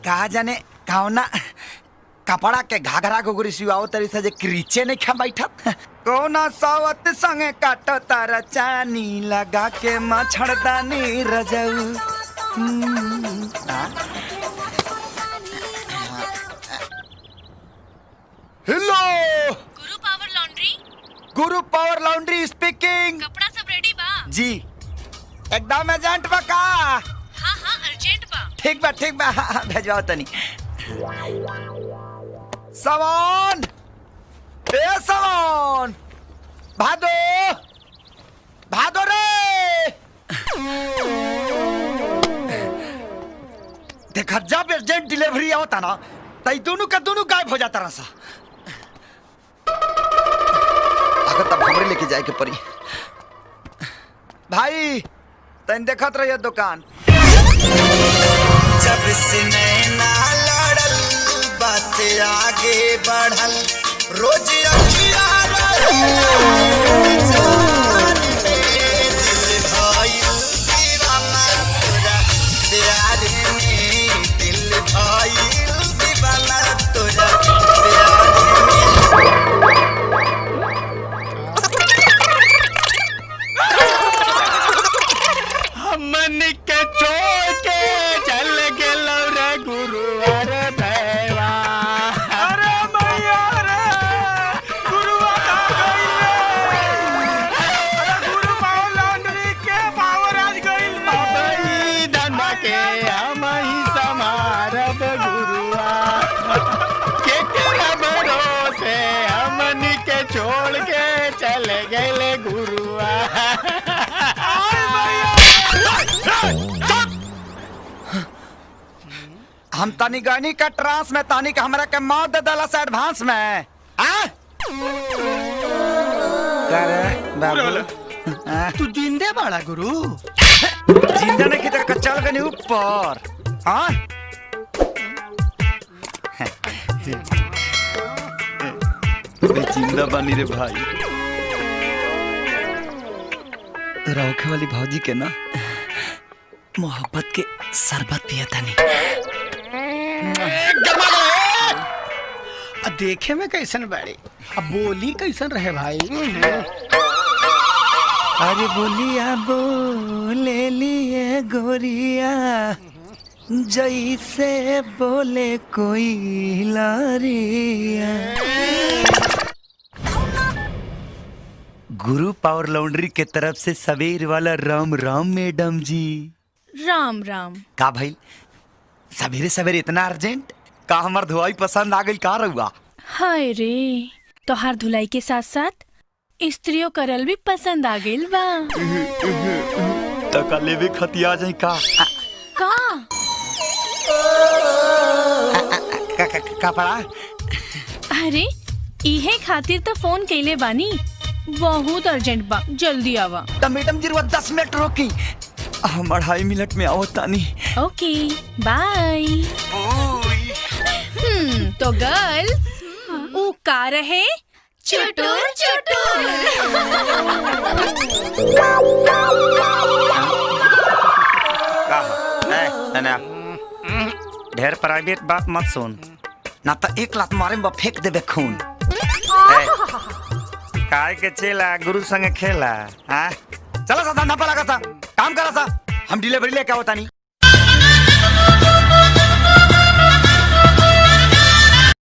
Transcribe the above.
कहा जाने कौना कपड़ा के घाघरा घुघरी सिवाओ तरी से जे क्रीचे नहीं खा बैठा कोना सावत संगे काटो तारा चानी लगा के मछड़दानी रजऊ। हेलो गुरु पावर लॉन्ड्री स्पीकिंग। कपड़ा सब रेडी बा जी एकदम एजेंट बा का। हाँ हाँ अर्जेंट बा। ठीक बा भेजवाओ तनी सामान। ए सामान भादो भादो रे देखा जब एजेंट डिलीवरी आवता ना तई दोनों का दोनों गायब हो जाता रहा। अगर तब हमरे लेके जाए के पड़ी भाई तन देखत रहिए दुकान। जब से नैना लड़ल बात आगे बढ़ल रोज अखिया मन के छोड़ के चल गेलो रे गुरु अरे भैया। अरे मैया रे गुरु आ गइल। अरे गुरु पावर लॉन्ड्री के पावर आज गइल। अबई धंधा के हम ही समारब गुरुआ के भरोसे हमन के छोड़ के चले गए गुरुआ। हम तानी गानी का ट्रांस में तानी का हमरा के मौत दे दला से एडवांस में आ करे बाबू तू जिंदे बड़ा गुरु। जिंदा ने किधर का चल गनी ऊपर। हां मैं जिंदा बनी रे भाई। रौखे वाली भौजी के ना मोहब्बत के शरबत पिया तानी। देखे में कैसन बाड़ी अब बोली कैसन रहे भाई। अरे बोलिया बोले लिए गोरिया जैसे बोले कोई लारिया। गुरु पावर लॉन्ड्री के तरफ से सवेर वाला राम राम मैडम जी। राम राम का भाई सवेरे सवेरे इतना अर्जेंट का हमार धुआई पसंद आ गई का रहुआ। हाय रे तोहार धुलाई के साथ साथ स्त्रियों करल भी पसंद आ गइल बा। तका लेवे खतिया जाई का का पड़ा। अरे इहे खातिर तो फोन कइले बानी बहुत अर्जेंट बा जल्दी आवा। तो मैडम जी 10 मिनट रोकी हम 2.5 मिनट में आओ तानी। ओके बाय। तो गर्ल्स ऊ का रहे चुटुर चुटुर। ढेर प्राइवेट बात मत सुन ना तो एक लात मारे में फेंक देबे खून। काय के चेला गुरु संगे खेला। चला सा धंधा पर लगा सा काम करा सा हम डिलीवरी लेके आवतानी।